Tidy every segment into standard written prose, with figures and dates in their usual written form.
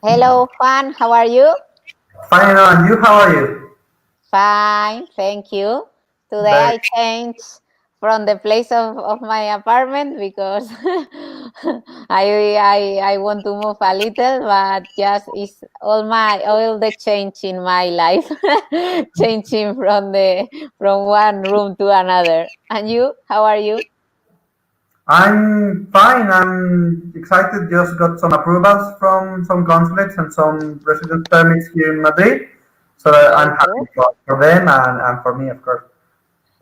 Hello, Juan. How are you? Fine, and you, how are you? Fine, thank you. Today Very I changed from the place of my apartment because I want to move a little, but just it's all the change in my life, changing from one room to another. And you, how are you? I'm fine. I'm excited. Just got some approvals from some consulates and some residence permits here in Madrid. So I'm Okay, good. happy for them and for me, of course.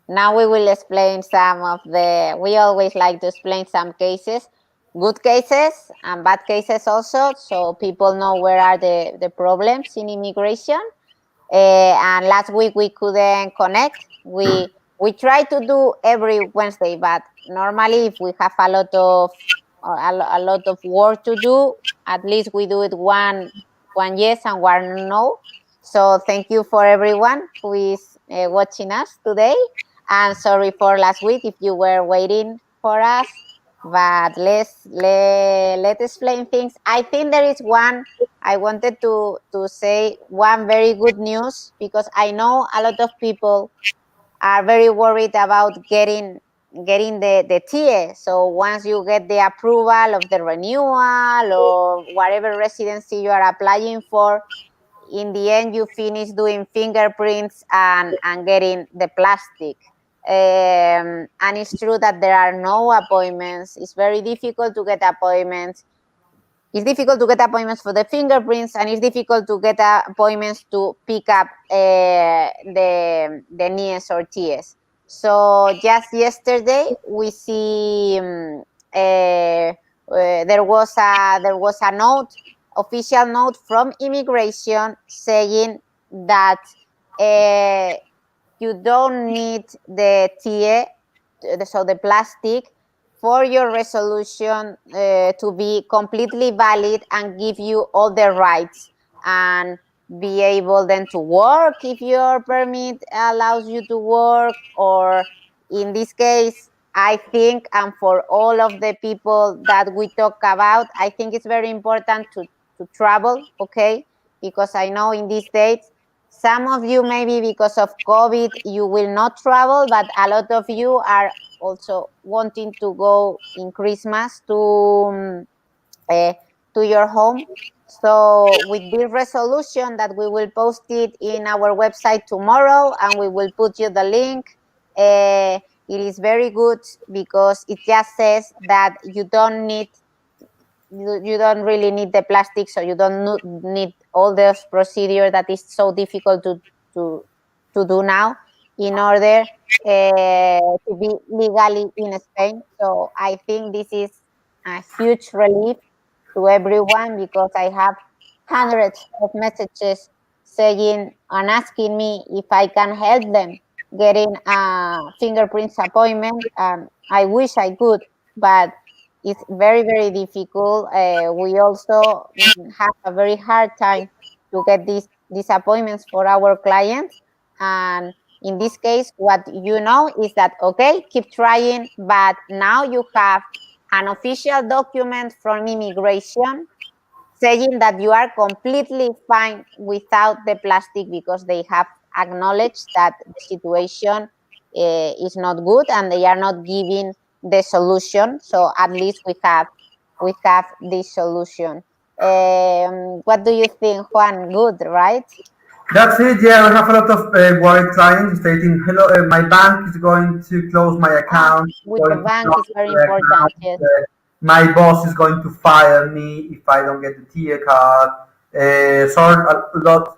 Now we will explain some of we always like to explain some cases, good cases and bad cases also, so people know where are the problems in immigration. And last week we couldn't connect. We try to do every Wednesday, but normally if we have a lot of work to do, at least we do it one yes and one no. So thank you for everyone who is watching us today, and sorry for last week if you were waiting for us. But let's explain things. I think there is one I wanted to say one very good news, because I know a lot of people are very worried about getting the TIE. So once you get the approval of the renewal or whatever residency you are applying for, in the end you finish doing fingerprints and getting the plastic. And it's true that there are no appointments. It's very difficult to get appointments. It's difficult to get appointments for the fingerprints, and it's difficult to get appointments to pick up the NIES or TS. So just yesterday we see there was a note, official note from immigration saying that uh, you don't need the TE, so the plastic, for your resolution to be completely valid and give you all the rights, and be able then to work if your permit allows you to work, or in this case, I think, and for all of the people that we talk about, I think it's very important to travel, okay? Because I know in these days, some of you, maybe because of COVID, you will not travel, but a lot of you are also wanting to go in Christmas uh, to your home. So with this resolution that we will post it in our website tomorrow, and we will put you the link. It is very good because it just says that you don't really need the plastic, so you don't need all this procedure that is so difficult to to do now in order to be legally in Spain. So I think this is a huge relief to everyone, because I have hundreds of messages saying and asking me if I can help them getting a fingerprints appointment. I wish I could, but it's very, very difficult. We also have a very hard time to get these appointments for our clients. And in this case, what you know is that, okay, keep trying, but now you have an official document from immigration saying that you are completely fine without the plastic, because they have acknowledged that the situation is not good and they are not giving the solution. So at least we have this solution. What do you think, Juan? Good, right? That's it. Yeah, we have a lot of worried clients stating, "Hello, my bank is going to close my Ah, account, with the going to bank close is very the important. account. Yes. My boss is going to fire me if I don't get the TIA card.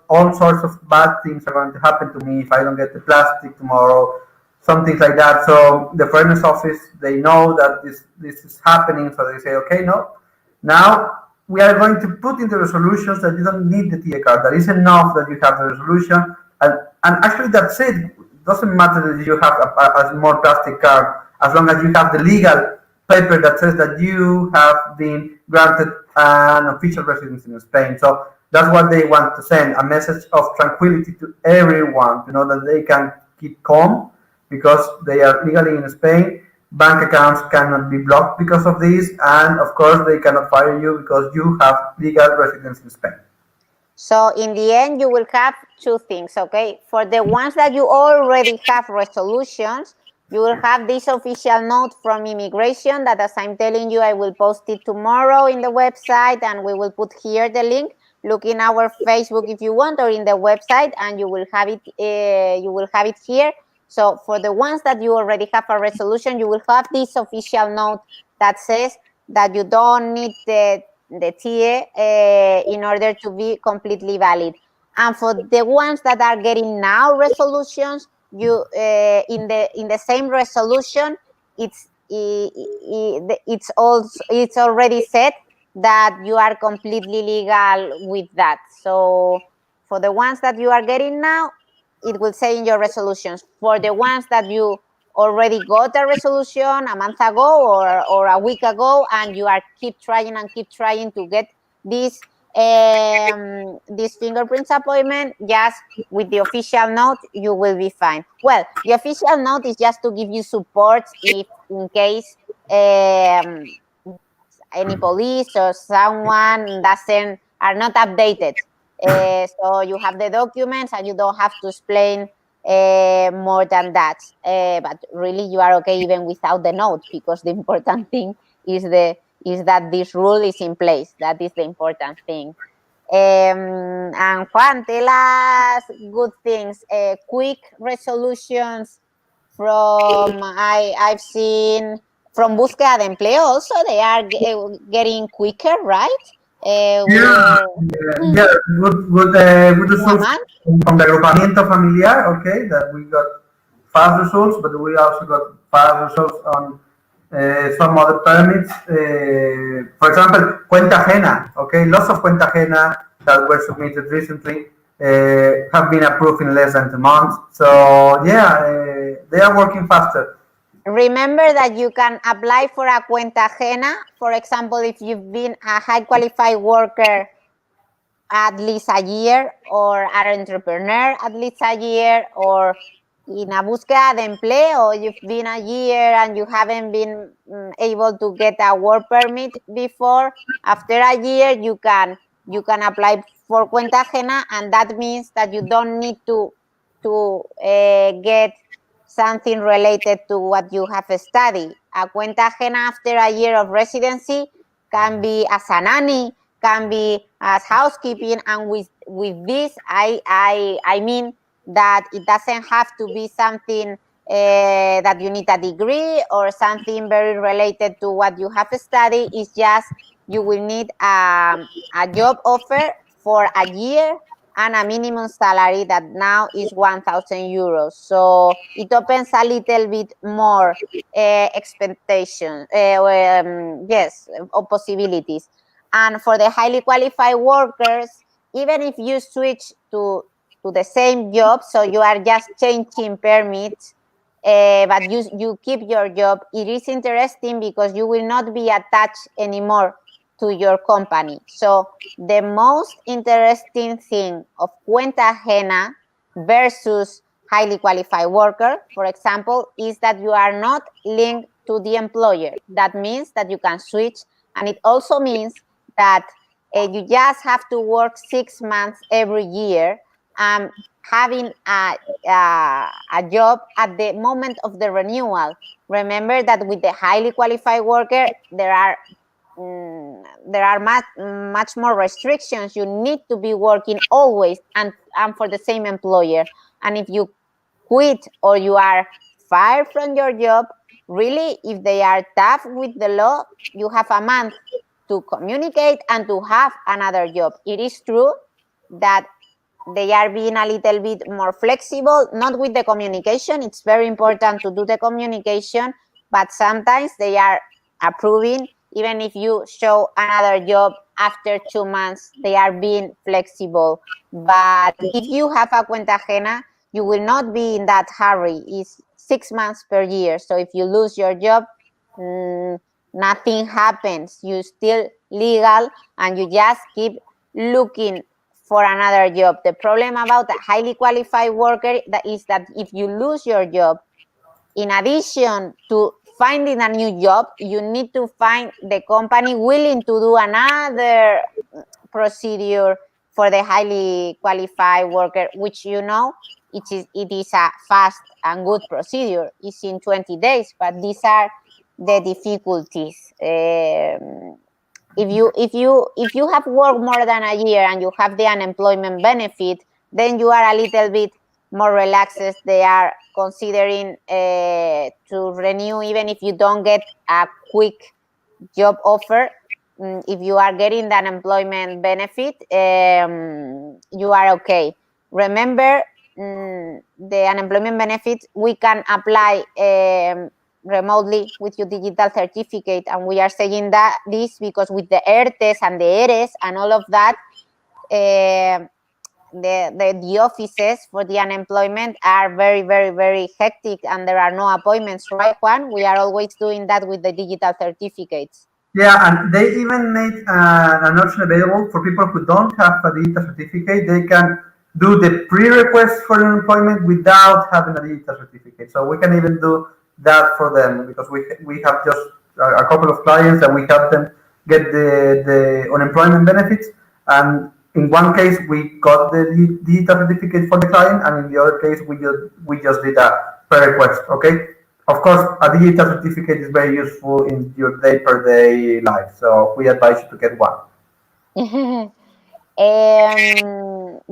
All sorts of bad things are going to happen to me if I don't get the plastic tomorrow. Some things like that." So the fairness office, they know that this is happening, so they say, "Okay, no, now we are going to put in the resolutions that you don't need the TIA card. That is enough that you have the resolution, and actually that's it. It doesn't matter that you have a small plastic card as long as you have the legal paper that says that you have been granted an official residence in Spain." So that's what they want to send, a message of tranquility to everyone, to know that they can keep calm because they are legally in Spain. Bank accounts cannot be blocked because of this, and of course, they cannot fire you because you have legal residence in Spain. So in the end, you will have two things, okay? For the ones that you already have resolutions, you will have this official note from immigration that, as I'm telling you, I will post it tomorrow in the website, and we will put here the link. Look in our Facebook if you want, or in the website, and you will have it. You will have it here. So for the ones that you already have a resolution, you will have this official note that says that you don't need the TIE in order to be completely valid. And for the ones that are getting now resolutions, you in the same resolution, it's already said that you are completely legal with that. So for the ones that you are getting now, it will say in your resolutions. For the ones that you already got a resolution a month ago or a week ago, and you are keep trying to get this this fingerprints appointment, just with the official note, you will be fine. Well, the official note is just to give you support if in case any police or someone doesn't are not updated. So you have the documents and you don't have to explain more than that. But really, you are okay even without the note, because the important thing is that this rule is in place. That is the important thing. And Juan, tell us good things, quick resolutions from I've seen from búsqueda de empleo. Also, they are getting quicker, right? We Yeah, were yeah, good in a results month. from the agrupamiento familiar. Okay, that we got fast results, but we also got fast results on some other permits. For example, cuenta ajena. Okay, lots of cuenta ajena that were submitted recently have been approved in less than 2 months. So yeah, they are working faster. Remember that you can apply for a cuenta ajena. For example, if you've been a high qualified worker at least a year, or an entrepreneur at least a year, or in a búsqueda de empleo, you've been a year and you haven't been able to get a work permit before. After a year, you can apply for cuenta ajena, and that means that you don't need to get something related to what you have studied. A cuenta ajena after a year of residency can be as a nanny, can be as housekeeping, and with this I mean that it doesn't have to be something that you need a degree or something very related to what you have studied. It's just you will need a job offer for a year and a minimum salary that now is 1,000 euros. So it opens a little bit more expectation, yes, or possibilities. And for the highly qualified workers, even if you switch to the same job, so you are just changing permits, but you keep your job, it is interesting because you will not be attached anymore to your company. So the most interesting thing of cuenta ajena versus highly qualified worker, for example, is that you are not linked to the employer. That means that you can switch, and it also means that you just have to work 6 months every year, having a job at the moment of the renewal. Remember that with the highly qualified worker, there are much more restrictions. You need to be working always and for the same employer. And if you quit or you are fired from your job, really, if they are tough with the law, you have a month to communicate and to have another job. It is true that they are being a little bit more flexible, not with the communication. It's very important to do the communication, but sometimes they are approving, even if you show another job after 2 months, they are being flexible. But if you have a cuenta ajena, you will not be in that hurry. It's 6 months per year. So if you lose your job, nothing happens. You're still legal and you just keep looking for another job. The problem about a highly qualified worker is that if you lose your job, in addition to finding a new job, you need to find the company willing to do another procedure for the highly qualified worker, which it is a fast and good procedure. It's in 20 days, but these are the difficulties. If you have worked more than a year and you have the unemployment benefit, then you are a little bit more relaxed. They are considering to renew even if you don't get a quick job offer. If you are getting the unemployment benefit, you are okay. Remember, the unemployment benefit we can apply remotely with your digital certificate, and we are saying that this because with the ERTES and the ERES and all of that, the offices for the unemployment are very, very, very hectic, and there are no appointments, right, Juan? We are always doing that with the digital certificates. Yeah, and they even made an option available for people who don't have a digital certificate. They can do the pre-request for unemployment without having a digital certificate. So we can even do that for them because we have just a couple of clients and we help them get the unemployment benefits. And in one case, we got the digital certificate for the client, and in the other case, we just did a pre-request. Okay. Of course, a digital certificate is very useful in your day-per-day life, so we advise you to get one.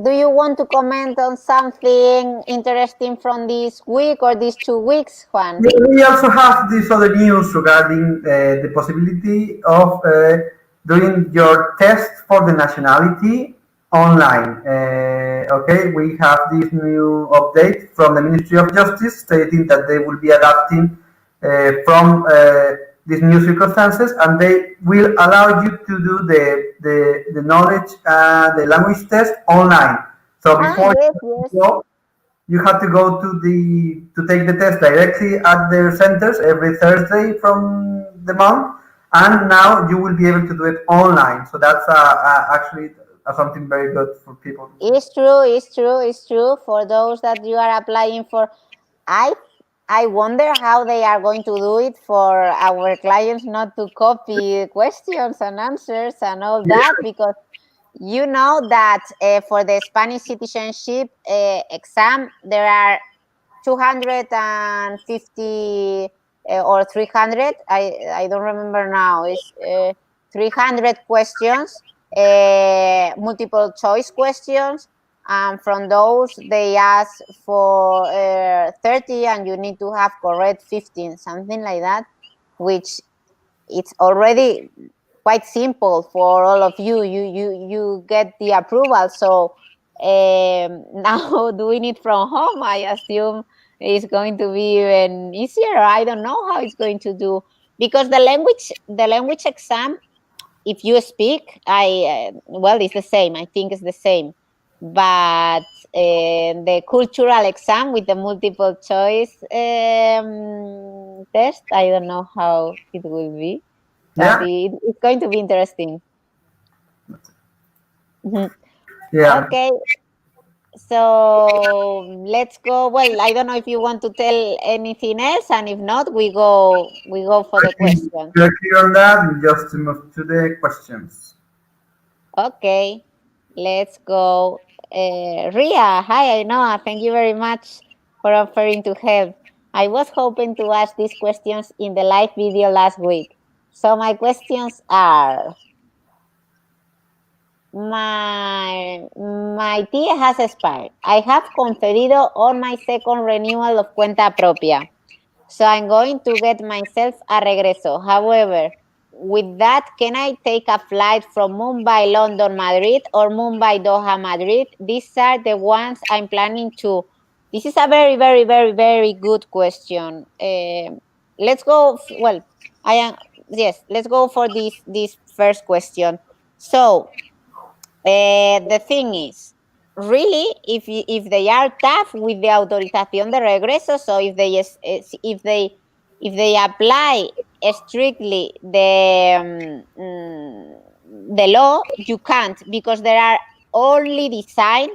Do you want to comment on something interesting from this week or these 2 weeks, Juan? We also have this other news regarding the possibility of doing your test for the nationality online. Okay, we have this new update from the Ministry of Justice stating that they will be adapting from these new circumstances, and they will allow you to do the knowledge and the language test online. So before you have to go to take the test directly at their centers every Thursday from the month, and now you will be able to do it online. So that's actually something very good for people. It's true. For those that you are applying for, I wonder how they are going to do it for our clients not to copy questions and answers and all that, because you know that for the Spanish citizenship exam, there are 250 or 300. I don't remember now. It's 300 questions, multiple choice questions. And from those, they ask for 30, and you need to have correct 15, something like that, which it's already quite simple for all of you. You get the approval. So now doing it from home, I assume is going to be even easier. I don't know how it's going to do, because the language exam, if you speak, well, it's the same. I think it's the same. But the cultural exam with the multiple choice test, I don't know how it will be. But it's going to be interesting. Yeah. Okay. So let's go. Well, I don't know if you want to tell anything else, and if not, we go for the questions. We're clear on that. We just move to the questions. Okay, let's go. Ria, hi, Ainhoa. Thank you very much for offering to help. I was hoping to ask these questions in the live video last week. So my questions are: my TIE has expired. I have Conferido on my second renewal of Cuenta Propia. So I'm going to get myself a regreso. However, with that, can I take a flight from Mumbai, London, Madrid, or Mumbai, Doha, Madrid? These are the ones I'm planning to. This is a very, very, very, very good question. Let's go. Well, let's go for this first question. So the thing is, really, if they are tough with the autorización de regreso, so if they apply strictly the law, you can't, because they are only designed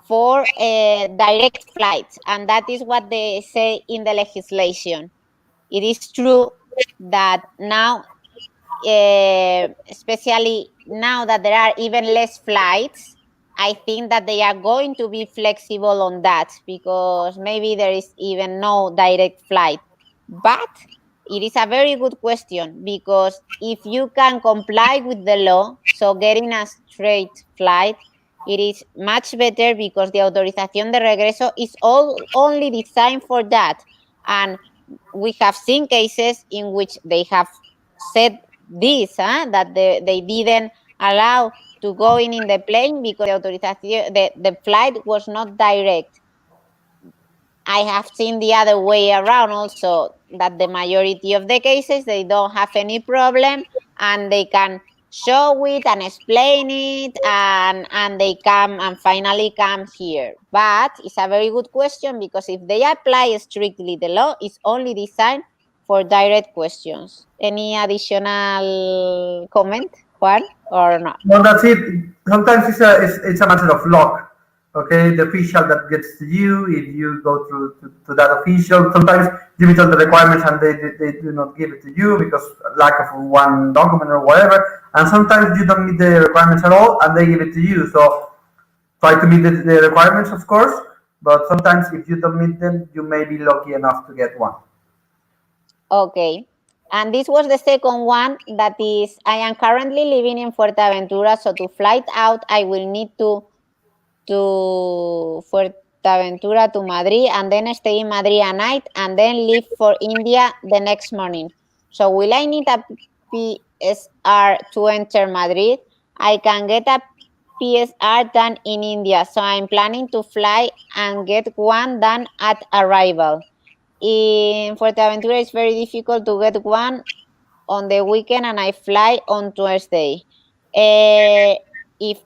for direct flights, and that is what they say in the legislation. it is true that now, especially now that there are even less flights, I think that they are going to be flexible on that, because maybe there is even no direct flight. But it is a very good question, because if you can comply with the law, so getting a straight flight, it is much better, because the autorización de regreso is only designed for that. And we have seen cases in which they have said this, that they didn't allow to go in the plane because the flight was not direct. I have seen the other way around also, that the majority of the cases they don't have any problem, and they can show it and explain it, and they come and finally come here. But it's a very good question, because if they apply strictly the law, it's only designed for direct questions. Any additional comment, Juan, or not? Well, that's it. Sometimes it's a matter of luck. Okay, the official that gets to you, if you go through to that official, sometimes you meet all the requirements and they do not give it to you because lack of one document or whatever. And sometimes you don't meet the requirements at all and they give it to you. So try to meet the requirements, of course, but sometimes if you don't meet them, you may be lucky enough to get one. Okay. And this was the second one, that is, I am currently living in Fuerteventura, so to fly out, I will need to Fuerteventura to Madrid, and then stay in Madrid a night, and then leave for India the next morning. So will I need a PSR to enter Madrid? I can get a PSR done in India, so I'm planning to fly and get one done at arrival. In Fuerteventura, it's very difficult to get one on the weekend, and I fly on Thursday. If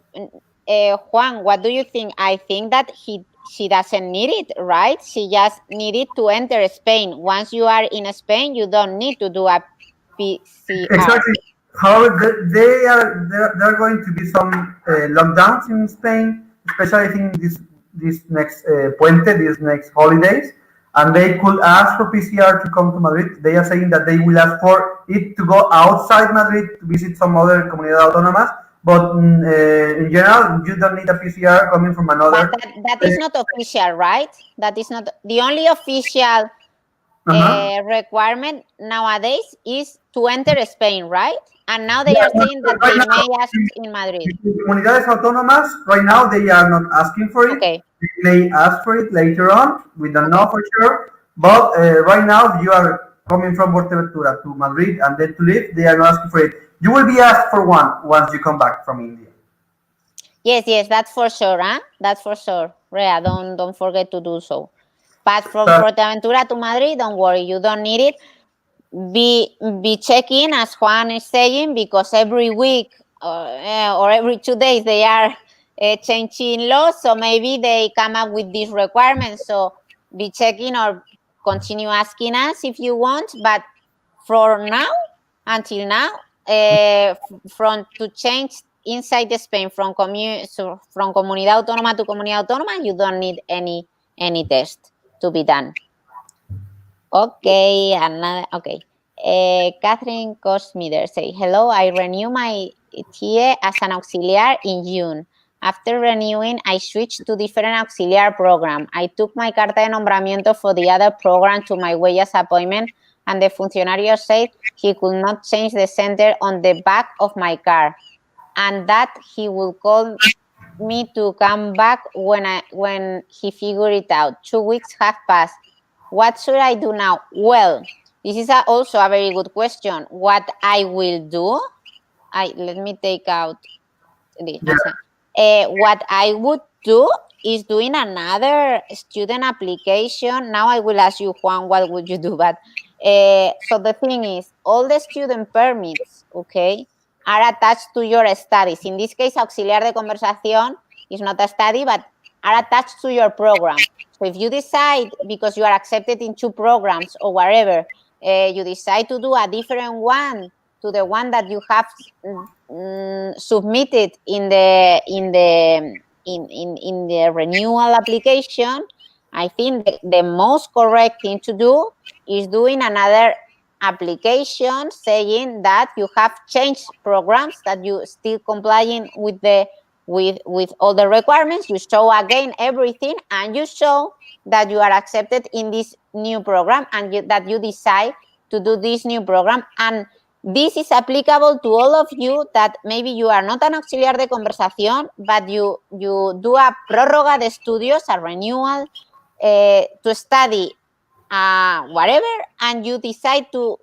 Juan, what do you think? I think that she doesn't need it, right? She just needed to enter Spain. Once you are in Spain, you don't need to do a PCR. Exactly. However, there are going to be some lockdowns in Spain, especially I think this next puente, these next holidays, and they could ask for PCR to come to Madrid. They are saying that they will ask for it to go outside Madrid to visit some other comunidad autónomas. But in general, you don't need a PCR coming from another. But that is not official, right? That is not the only official requirement nowadays is to enter Spain, right? And now they are saying that they may ask in Madrid. Comunidades autónomas, right now, they are not asking for it. Okay. They may ask for it later on. We don't know for sure. But right now, if you are coming from Fuerteventura to Madrid and then to leave, they are not asking for it. You will be asked for one once you come back from India. Yes, that's for sure, huh? That's for sure. Rea, don't forget to do so. But from Fuerteventura to Madrid, don't worry, you don't need it. Be checking, as Juan is saying, because every week or every 2 days they are changing laws, so maybe they come up with these requirements. So be checking or continue asking us if you want. But for now, until now, from to change inside Spain from comunidad autónoma to comunidad autónoma, you don't need any test to be done. Okay, another. Okay. Catherine Cosmider say, hello, I renew my TIE as an auxiliar in June. After renewing, I switched to different auxiliar program. I took my carta de nombramiento for the other program to my Huellas appointment, and the funcionario said he could not change the center on the back of my car, and that he will call me to come back when he figured it out. 2 weeks have passed. What should I do now? Well, this is also a very good question. What I will do, let me take out this. What I would do is doing another student application. Now I will ask you, Juan, what would you do? But so the thing is, all the student permits, okay, are attached to your studies. In this case, auxiliar de conversación is not a study, but are attached to your program. So if you decide, because you are accepted in 2 programs or whatever, you decide to do a different one to the one that you have submitted in the renewal application, I think the most correct thing to do is doing another application saying that you have changed programs, that you still complying with the with all the requirements. You show again everything, and you show that you are accepted in this new program, and that you decide to do this new program. And this is applicable to all of you that maybe you are not an auxiliar de conversación, but you do a prórroga de estudios, a renewal, to study whatever, and you decide to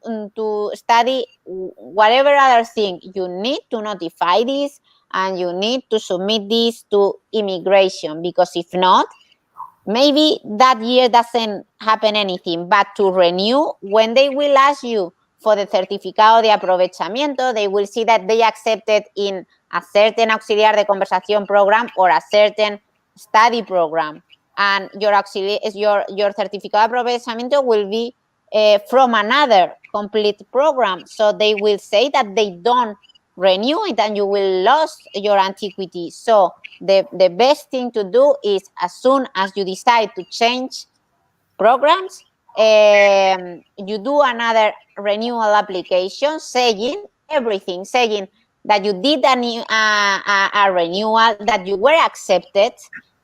study whatever other thing. You need to notify this, and you need to submit this to immigration, because if not, maybe that year doesn't happen anything. But to renew, when they will ask you for the certificado de aprovechamiento, they will see that they accepted in a certain auxiliar de conversación program or a certain study program, and your certificado de aprovechamiento will be from another complete program. So they will say that they don't renew it, and you will lose your antiquity. So the best thing to do is, as soon as you decide to change programs, you do another renewal application saying everything, saying that you did a renewal, that you were accepted,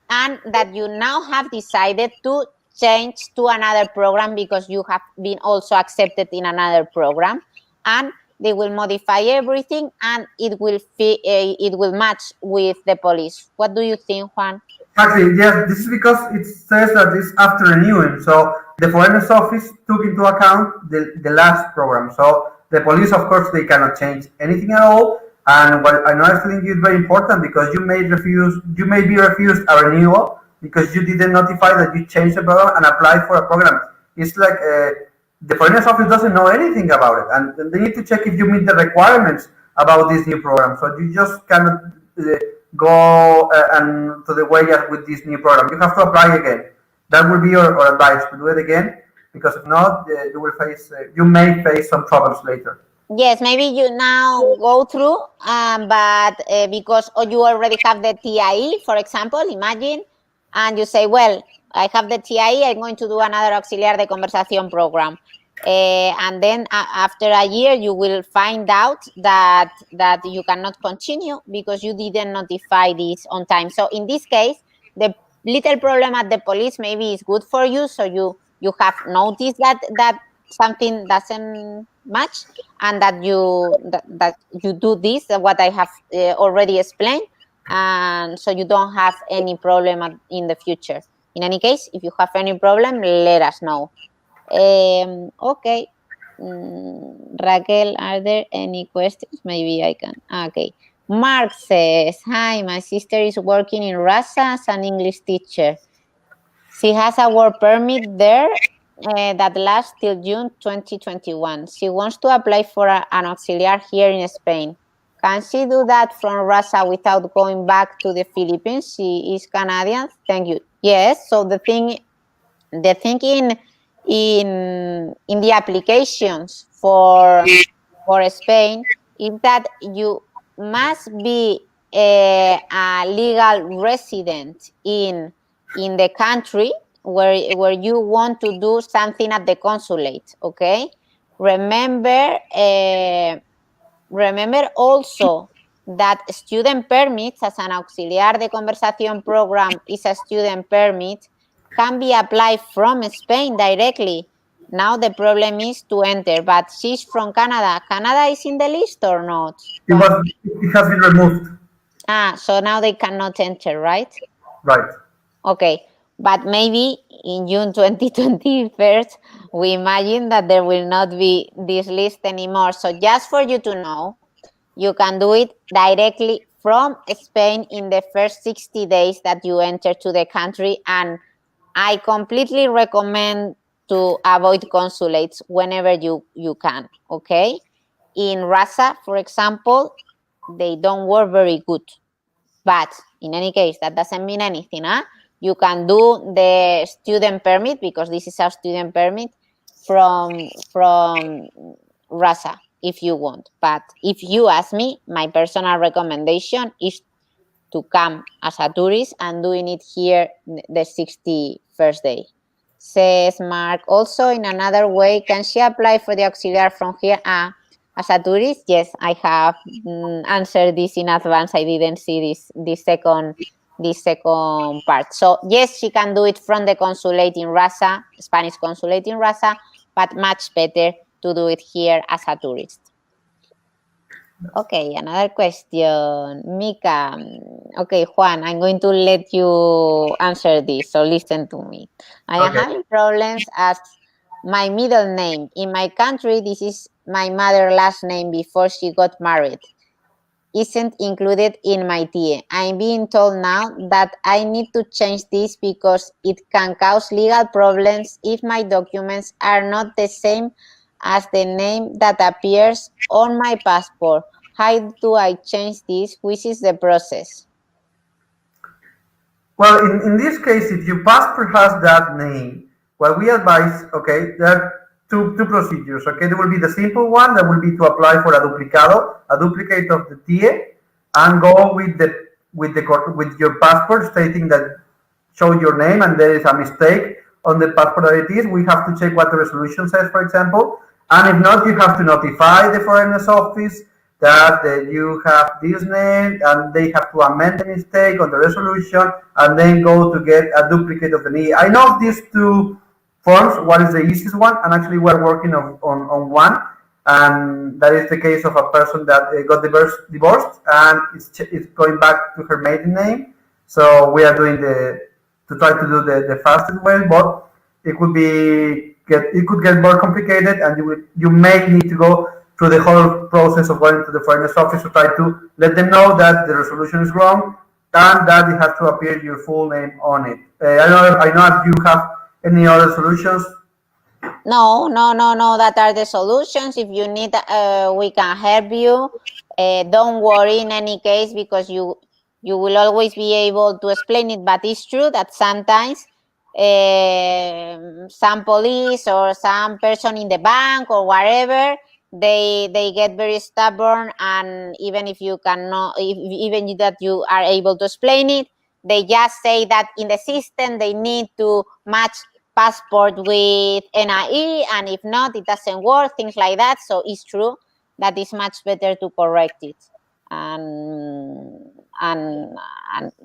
and that you now have decided to change to another program because you have been also accepted in another program. And they will modify everything, and it will match with the police. What do you think, Juan? Exactly, yes, this is because it says that it's after renewing. So the foreigners office took into account the last program. So the police, of course, they cannot change anything at all. And what I think is very important, because you may be refused a renewal because you didn't notify that you changed the program and applied for a program. It's like the foreigners office doesn't know anything about it, and they need to check if you meet the requirements about this new program. So you just cannot go and to the way with this new program. You have to apply again. That will be your advice, to do it again, because if not, you may face some troubles later. Yes, maybe you now go through, but because you already have the TIE, for example, imagine, and you say, well, I have the TIE, I'm going to do another auxiliar de conversación program. And then after a year, you will find out that you cannot continue because you didn't notify this on time. So in this case, the little problem at the police maybe is good for you, so you have noticed that something doesn't match, and that you do this, what I have already explained, and so you don't have any problem in the future. In any case, if you have any problem, let us know. Okay. Raquel, are there any questions? Maybe I can. Okay. Mark says, hi, my sister is working in Russia as an English teacher. She has a work permit there that lasts till June 2021. She wants to apply for an auxiliar here in Spain. Can she do that from Russia without going back to the Philippines? She is Canadian. Thank you. Yes. So the thing in the applications for Spain is that you must be a legal resident in the country where you want to do something at the consulate. Okay. Remember also that student permits, as an auxiliar de conversación program is a student permit, can be applied from Spain directly. Now the problem is to enter, but she's from Canada. Canada is in the list or not? It has been removed. So now they cannot enter, right? Right. Okay, but maybe in June 2021, we imagine that there will not be this list anymore. So just for you to know, you can do it directly from Spain in the first 60 days that you enter to the country, and I completely recommend to avoid consulates whenever you can, okay? In Russia, for example, they don't work very good. But in any case, that doesn't mean anything, huh? You can do the student permit, because this is a student permit, from Russia if you want. But if you ask me, my personal recommendation is to come as a tourist and doing it here the 61st day. Says Mark, also in another way, can she apply for the auxiliar from here? As a tourist, yes, I have answered this in advance. I didn't see this second part. So yes, she can do it from the consulate in Rasa, Spanish consulate in Rasa, but much better to do it here as a tourist. Okay, another question. Mika. Okay, Juan, I'm going to let you answer this, so listen to me. I am having problems as my middle name. In my country, this is my mother's last name before she got married. Isn't included in my TIE. I'm being told now that I need to change this because it can cause legal problems if my documents are not the same as the name that appears on my passport. How do I change this? Which is the process? Well, in this case, if your passport has that name, what we advise, okay, there are two procedures, okay? There will be the simple one that will be to apply for a duplicado, a duplicate of the TIE, and go with your passport stating that show your name and there is a mistake on the passport that it is. We have to check what the resolution says, for example, and if not, you have to notify the foreigners office that you have this name and they have to amend the mistake on the resolution and then go to get a duplicate of the NIE. I know these two forms, what is the easiest one, and actually we're working on one, and that is the case of a person that got divorced and it's going back to her maiden name. So we are doing to try to do the fastest way, but it could get more complicated, and you may need to go through the whole process of going to the foreigners office to try to let them know that the resolution is wrong and that it has to appear your full name on it. I know if you have any other solutions. No. That are the solutions. If you need, we can help you. Don't worry in any case, because you will always be able to explain it. But it's true that sometimes some police or some person in the bank or whatever, they get very stubborn, and even if you cannot, even that you are able to explain it, they just say that in the system they need to match passport with NIE, and if not, it doesn't work, things like that. So it's true that it's much better to correct it. And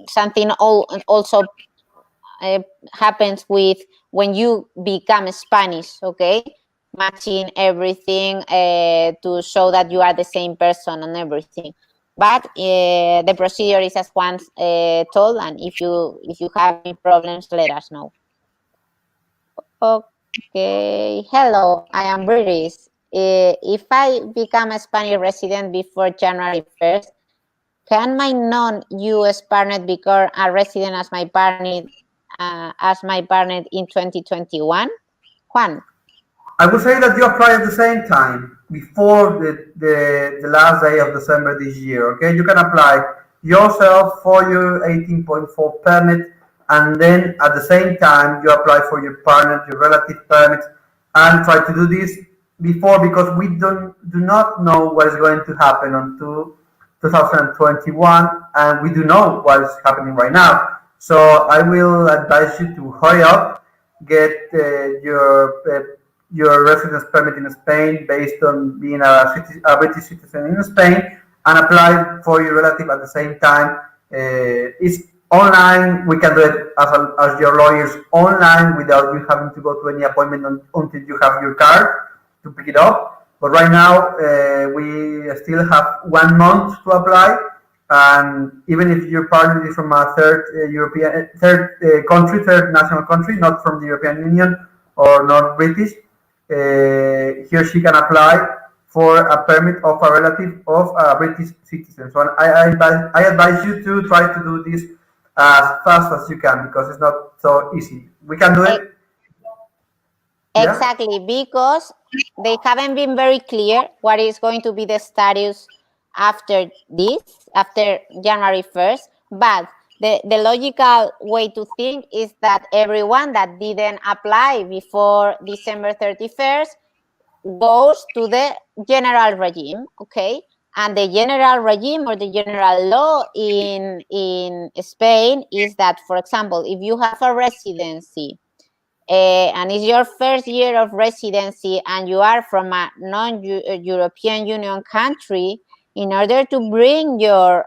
something also happens with when you become Spanish, okay? Matching everything to show that you are the same person and everything. But the procedure is as once told, and if you have any problems, let us know. Okay, hello, I am British. If I become a Spanish resident before January 1st, can my non-US partner become a resident as my partner in 2021? Juan? I would say that you apply at the same time before the last day of December this year. Okay, you can apply yourself for your 18.4 permit, and then at the same time you apply for your partner, your relative permit, and try to do this before, because we do not know what is going to happen until 2021, and we do know what is happening right now. So I will advise you to hurry up, get your residence permit in Spain based on being a British citizen in Spain, and apply for your relative at the same time. It's online. We can do it as your lawyers online without you having to go to any appointment until you have your card to pick it up. But right now, we still have 1 month to apply. And even if your partner is from a third national country, not from the European Union or not British, he or she can apply for a permit of a relative of a British citizen. So I advise you to try to do this as fast as you can, because it's not so easy. We can do it. Exactly, because they haven't been very clear what is going to be the status after January 1st. But the logical way to think is that everyone that didn't apply before December 31st goes to the general regime, okay? And the general regime or the general law in Spain is that, for example, if you have a residency and it's your first year of residency and you are from a non-European Union country, in order to bring your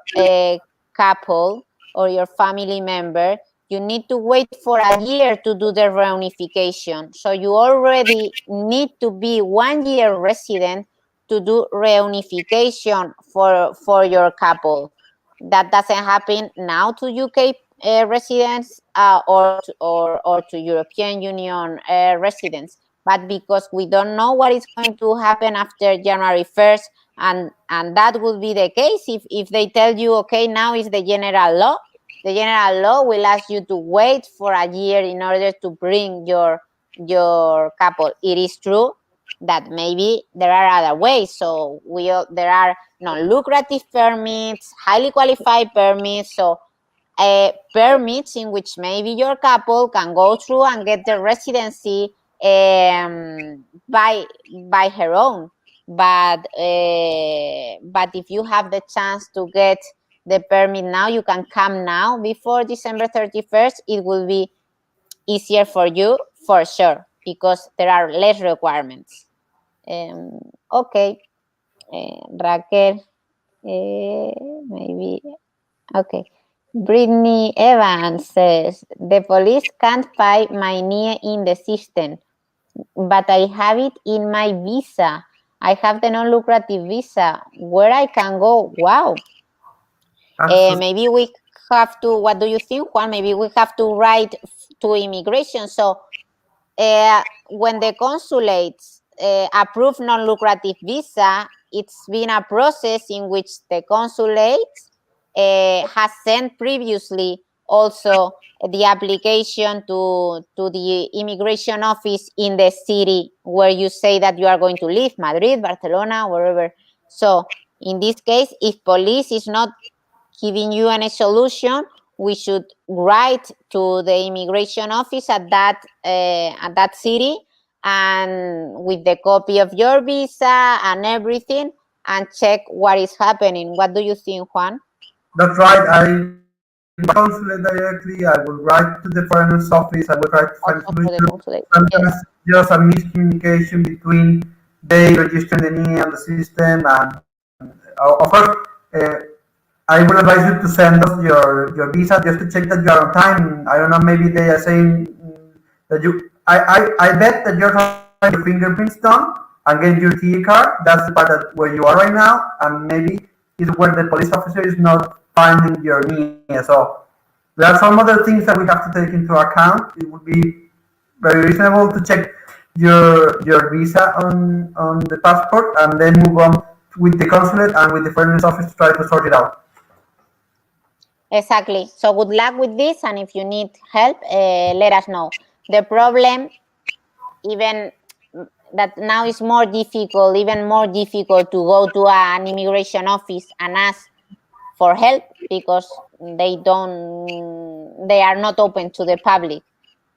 couple or your family member, you need to wait for a year to do the reunification. So you already need to be 1 year resident to do reunification for your couple. That doesn't happen now to UK residents or to European Union residents. But because we don't know what is going to happen after January 1st, and that will be the case if they tell you, okay, now is the general law. The general law will ask you to wait for a year in order to bring your couple. It is true that maybe there are other ways. So there are non-lucrative permits, highly qualified permits. So permits in which maybe your couple can go through and get the residency by her own. But if you have the chance to get the permit now, you can come now before December 31st. It will be easier for you for sure because there are less requirements. Okay, Raquel, maybe, okay. Brittany Evans says, the police can't find my NIE in the system, but I have it in my visa. I have the non-lucrative visa where I can go. Wow. Maybe we have to, what do you think, Juan? Maybe we have to write to immigration. So when the consulates approve non-lucrative visa, it's been a process in which the consulate has sent previously also the application to the immigration office in the city where you say that you are going to live, Madrid, Barcelona, wherever. So in this case, if police is not giving you any solution, we should write to the immigration office at that city and with the copy of your visa and everything and check what is happening. What do you think, Juan? That's right. I consulate directly. I will write to the foreigners office. I will try to find a solution. Sometimes just a miscommunication between they register the NIE and the system. And of course, I will advise you to send us your visa just to check that you are on time. I don't know. Maybe they are saying that you. I bet that you're having your fingerprints done and get your TE card. That's the part that where you are right now, and maybe is where the police officer is not finding your NIE. So there are some other things that we have to take into account. It would be very reasonable to check your visa on the passport and then move on with the consulate and with the foreigners office to try to sort it out. Exactly. So good luck with this, and if you need help, let us know. The problem, even that now is more difficult, even more difficult to go to an immigration office and ask for help because they are not open to the public.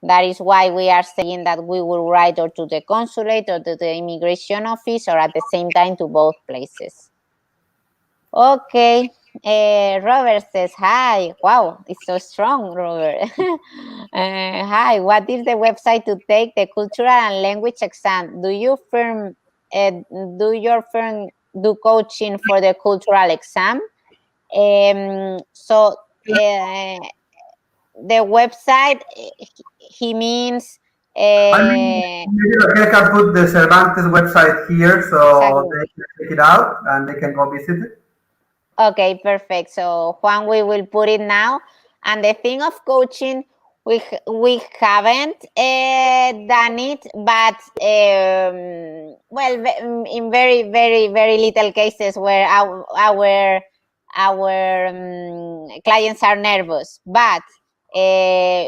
That is why we are saying that we will write or to the consulate or to the immigration office or at the same time to both places. Okay. Robert says, hi. Wow, it's so strong, Robert. Hi, what is the website to take the cultural and language exam? Do your firm do coaching for the cultural exam? So the website, he means... maybe Raquel can put the Cervantes website here so exactly. They can check it out and they can go visit it. Okay, perfect. So Juan, we will put it now. And the thing of coaching, we haven't done it, but well, in very, very, very little cases where our clients are nervous. But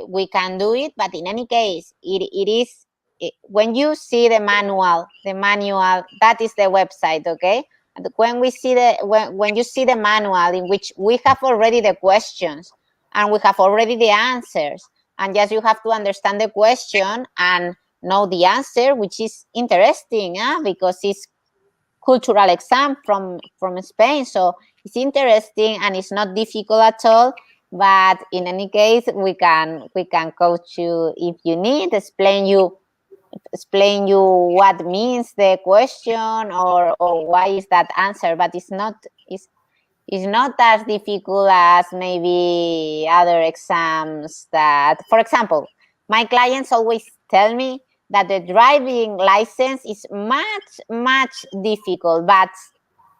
we can do it. But in any case, it is when you see the manual, that is the website, okay? When we see when you see the manual in which we have already the questions and we have already the answers, and just you have to understand the question and know the answer, which is interesting, because it's cultural exam from Spain. So it's interesting and it's not difficult at all. But in any case, we can coach you if you need, explain you what means the question, or why is that answer. But it's not as difficult as maybe other exams that, for example, my clients always tell me that the driving license is much difficult, but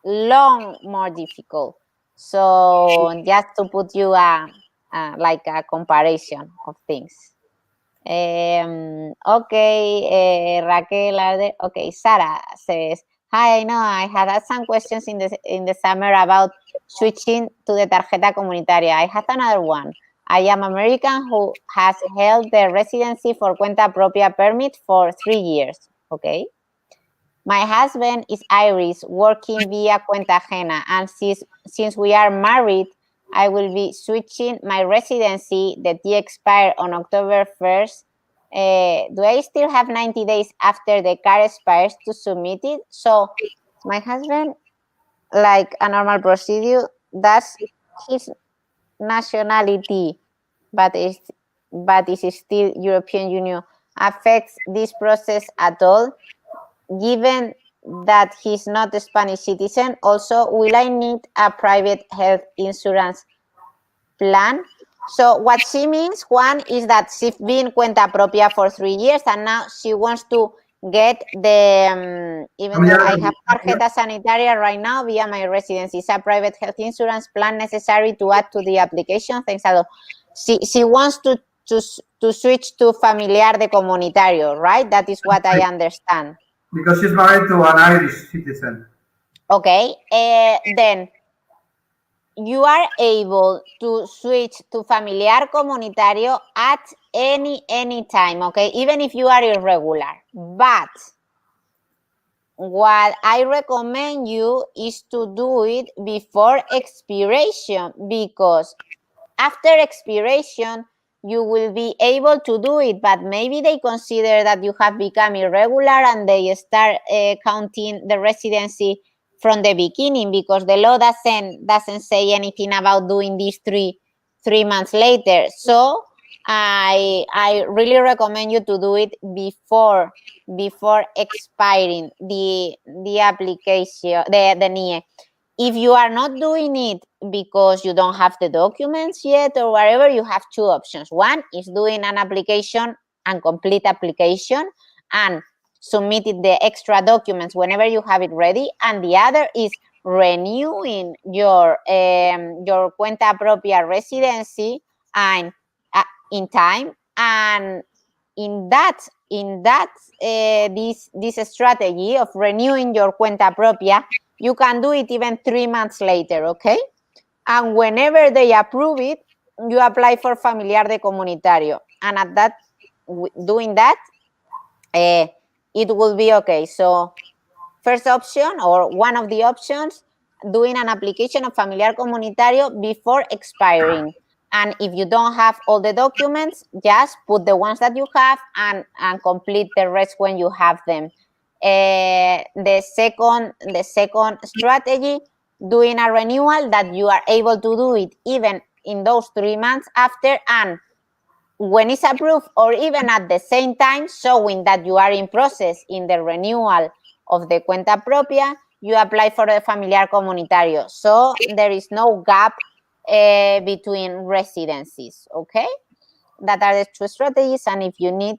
more difficult. So just to put you like a comparison of things. Okay, Raquel. Okay, Sarah says, "Hi, I know I had some questions in the summer about switching to the tarjeta comunitaria. I have another one. I am American who has held the residency for cuenta propia permit for 3 years. Okay. My husband is Irish, working via cuenta ajena, and since we are married, I will be switching my residency that expire on October 1st. Do I still have 90 days after the card expires to submit it? So my husband, like a normal procedure, that's his nationality, but is still European Union. Affects this process at all? Given that he's not a Spanish citizen, also, will I need a private health insurance plan? So what she means, one, is that she's been cuenta propia for 3 years, and now she wants to get the, even though I have tarjeta sanitaria right now via my residency, is a private health insurance plan necessary to add to the application? Thanks a lot. She wants to switch to familiar de comunitario, right? That is what I understand. Because she's married to an Irish citizen. Okay, then you are able to switch to familiar comunitario at any time, okay, even if you are irregular. But what I recommend you is to do it before expiration, because after expiration you will be able to do it, but maybe they consider that you have become irregular and they start counting the residency from the beginning, because the law doesn't say anything about doing this three months later. So I really recommend you to do it before expiring the application, the NIE. If you are not doing it because you don't have the documents yet or whatever, you have two options. One is doing an application and complete application and submitting the extra documents whenever you have it ready. And the other is renewing your cuenta propia residency and in time. And in that this strategy of renewing your cuenta propia, you can do it even 3 months later, okay? And whenever they approve it, you apply for familiar de comunitario, and at that, doing that, it will be okay. So first option, or one of the options, doing an application of familiar comunitario before expiring. And if you don't have all the documents, just put the ones that you have and complete the rest when you have them. The second strategy, doing a renewal, that you are able to do it even in those 3 months after, and when it's approved, or even at the same time, showing that you are in process in the renewal of the cuenta propia, you apply for the familiar comunitario. So there is no gap between residencies, okay? That are the two strategies. And if you need,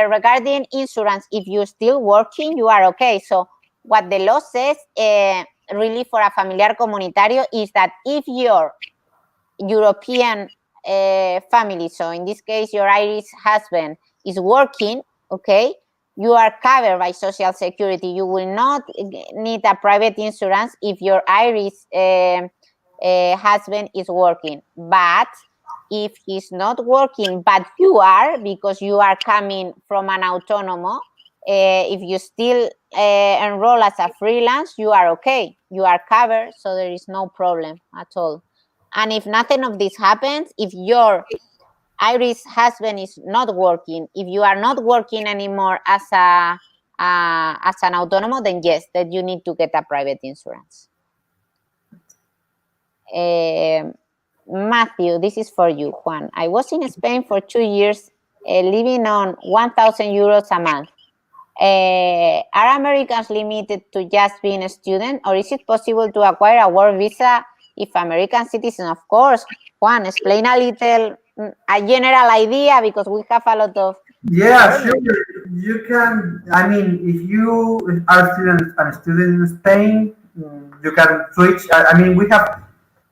regarding insurance, if you're still working, you are okay. So what the law says, really for a familiar comunitario, is that if your European family, so in this case, your Irish husband is working, okay, you are covered by Social Security. You will not need a private insurance if your Irish husband is working. But if he's not working, but you are, because you are coming from an autonomo, if you still enroll as a freelance, you are okay. You are covered, so there is no problem at all. And if nothing of this happens, if your Irish husband is not working, if you are not working anymore as as an autonomo, then yes, that you need to get a private insurance. Matthew, this is for you, Juan. I was in Spain for 2 years, living on 1,000 euros a month. Are Americans limited to just being a student, or is it possible to acquire a work visa if American citizen? Of course. Juan, explain a little, a general idea, because we have a lot of... Yeah, sure. You can. I mean, if you are a student in Spain, you can switch. I mean, we have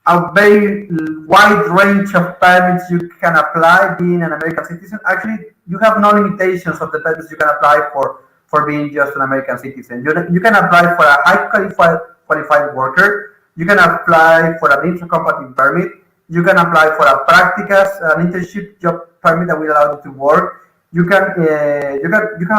a very wide range of permits you can apply being an American citizen. Actually, you have no limitations of the permits you can apply for being just an American citizen. You can apply for a high qualified worker. You can apply for an intra-company permit. You can apply for a practicas, an internship job permit that will allow you to work. You can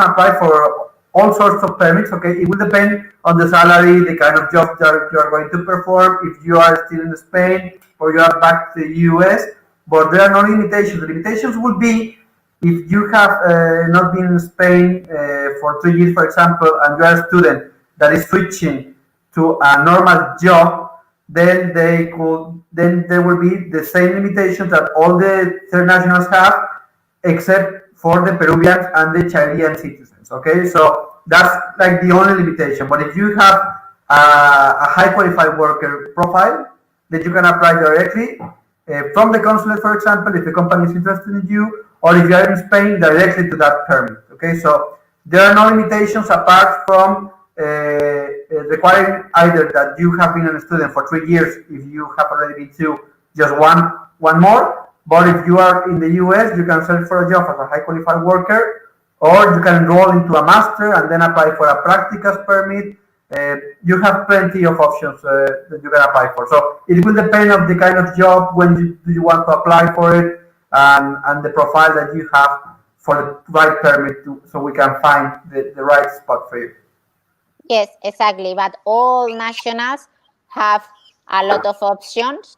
apply for all sorts of permits. Okay, it will depend on the salary, the kind of job that you are going to perform. If you are still in Spain or you are back to the US, but there are no limitations. The limitations would be if you have not been in Spain for 3 years, for example, and you are a student that is switching to a normal job, then there will be the same limitations that all the internationals have, except for the Peruvians and the Chilean citizens. Okay, so that's like the only limitation. But if you have a high qualified worker profile, that you can apply directly from the consulate, for example, if the company is interested in you, or if you are in Spain, directly to that permit. Okay, so there are no limitations apart from requiring either that you have been a student for 3 years, if you have already been to just one more. But if you are in the US, you can search for a job as a high qualified worker, or you can enroll into a master and then apply for a practicas permit. You have plenty of options that you can apply for. So it will depend on the kind of job, when do you want to apply for it, and the profile that you have for the right permit, so we can find the right spot for you. Yes, exactly. But all nationals have a lot of options,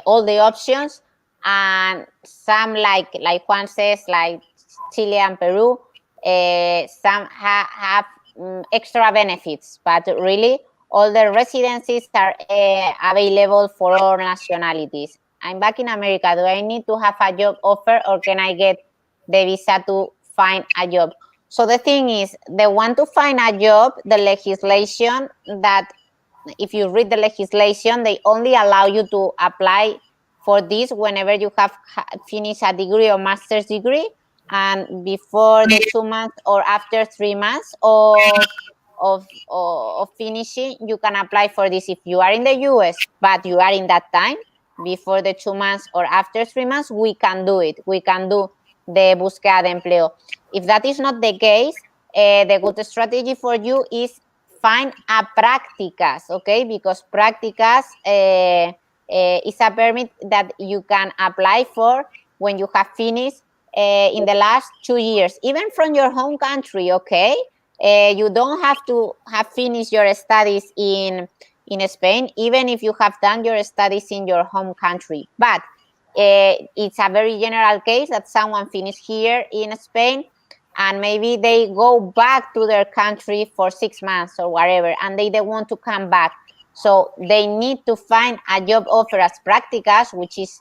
all the options, and some, like Juan says, like Chile and Peru, some have extra benefits, but really all the residencies are available for all nationalities. I'm back in America. Do I need to have a job offer, or can I get the visa to find a job? So the thing is, they want to find a job, the legislation, that if you read the legislation, they only allow you to apply for this whenever you have finished a degree or master's degree, and before the 2 months or after 3 months of finishing, you can apply for this. If you are in the US, but you are in that time, before the 2 months or after 3 months, we can do it. We can do the búsqueda de empleo. If that is not the case, the good strategy for you is find a practicas, okay? Because practicas is a permit that you can apply for when you have finished in the last 2 years, even from your home country, okay? You don't have to have finished your studies in Spain, even if you have done your studies in your home country. But it's a very general case that someone finished here in Spain, and maybe they go back to their country for 6 months or whatever, and they want to come back. So they need to find a job offer as practicas, which is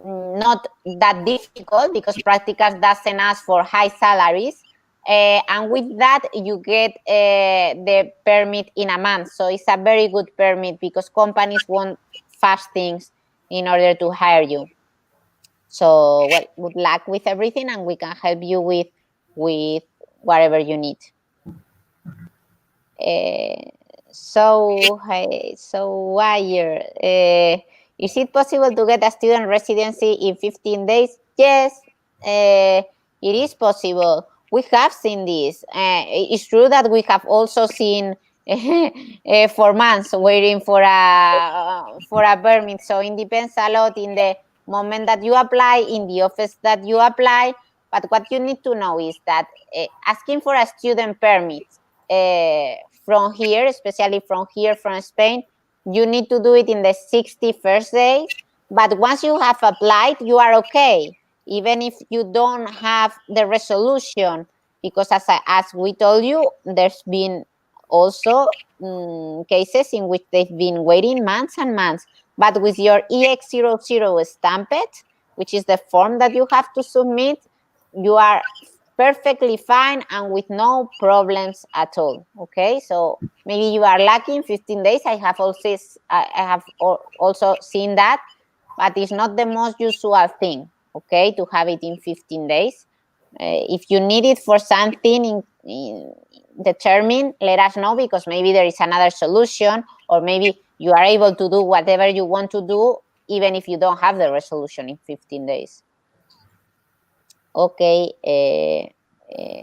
not that difficult, because practicas doesn't ask for high salaries. And with that, you get the permit in a month. So it's a very good permit, because companies want fast things in order to hire you. So, well, good luck with everything, and we can help you with whatever you need. So Wire, is it possible to get a student residency in 15 days? Yes, it is possible. We have seen this. It's true that we have also seen 4 months waiting for a permit. So it depends a lot in the moment that you apply, in the office that you apply. But what you need to know is that asking for a student permit from here, especially from Spain, you need to do it in the 61st day. But once you have applied, you are okay. Even if you don't have the resolution because as we told you, there's been also cases in which they've been waiting months and months. But with your EX00 stamped, which is the form that you have to submit, you are perfectly fine and with no problems at all. Okay, so maybe you are lucky in 15 days. I have also seen that, but it's not the most usual thing. Okay, to have it in 15 days. If you need it for something determined, let us know, because maybe there is another solution, or maybe you are able to do whatever you want to do even if you don't have the resolution in 15 days. Okay,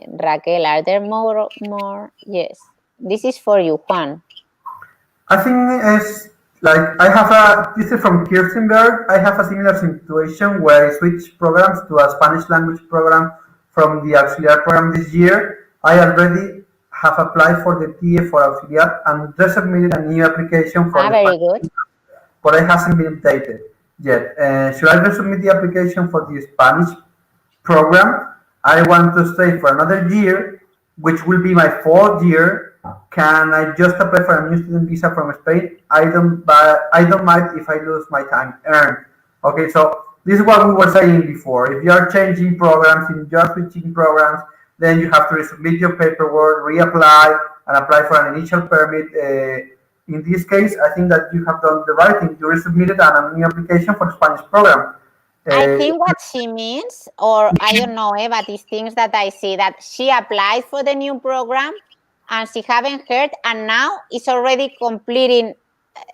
Raquel, are there more? Yes, this is for you, Juan. I think it's like this is from Kirstenberg. I have a similar situation where I switched programs to a Spanish language program from the auxiliar program this year. I already have applied for the TA for auxiliar and just submitted a new application for the very good. but it hasn't been updated yet. Should I resubmit the application for the Spanish program? I want to stay for another year, which will be my fourth year. Can I just apply for a new student visa from Spain? I don't mind if I lose my time earned. Okay, so this is what we were saying before. If you are changing programs, if you are switching programs, then you have to resubmit your paperwork, reapply, and apply for an initial permit. In this case, I think that you have done the right thing. You resubmitted a new application for the Spanish program. I think what she means, or I don't know, but it's things that I see, that she applied for the new program and she haven't heard, and now it's already completing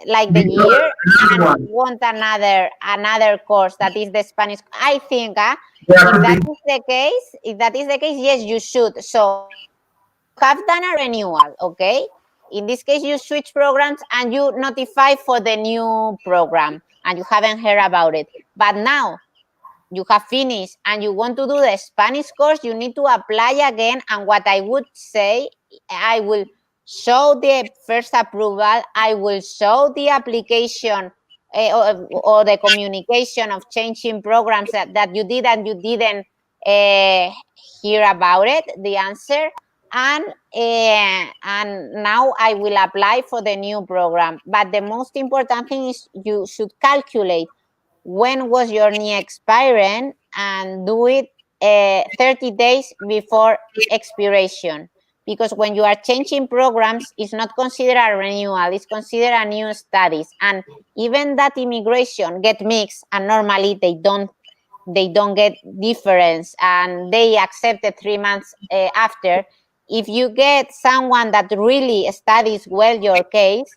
like the year and want another course that is the Spanish. I think if that is the case, yes, you should. So you have done a renewal, okay? In this case, you switch programs and you notify for the new program and you haven't heard about it. But now you have finished and you want to do the Spanish course, you need to apply again. And what I would say, I will show the first approval, I will show the application or the communication of changing programs that you did and you didn't hear about it, the answer. And now I will apply for the new program. But the most important thing is you should calculate when was your NIE expiring and do it 30 days before expiration. Because when you are changing programs, it's not considered a renewal, it's considered a new studies. And even that immigration get mixed, and normally they don't get difference, and they accept it 3 months after. If you get someone that really studies well your case,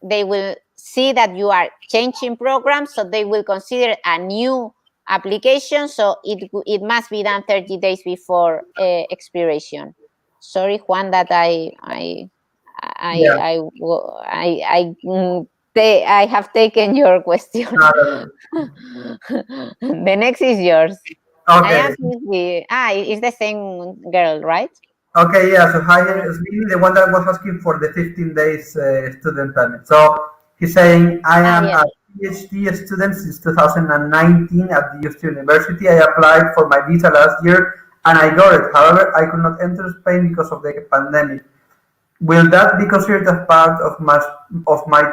they will see that you are changing programs, so they will consider a new application. So it must be done 30 days before expiration. Sorry, Juan, that I have taken your question. The next is yours. Okay. It's the same girl, right? Okay, yeah, so Haya is really the one that was asking for the 15 days student permit. So he's saying, I am a PhD student since 2019 at the Houston University. I applied for my visa last year and I got it. However, I could not enter Spain because of the pandemic. Will that be considered as part of my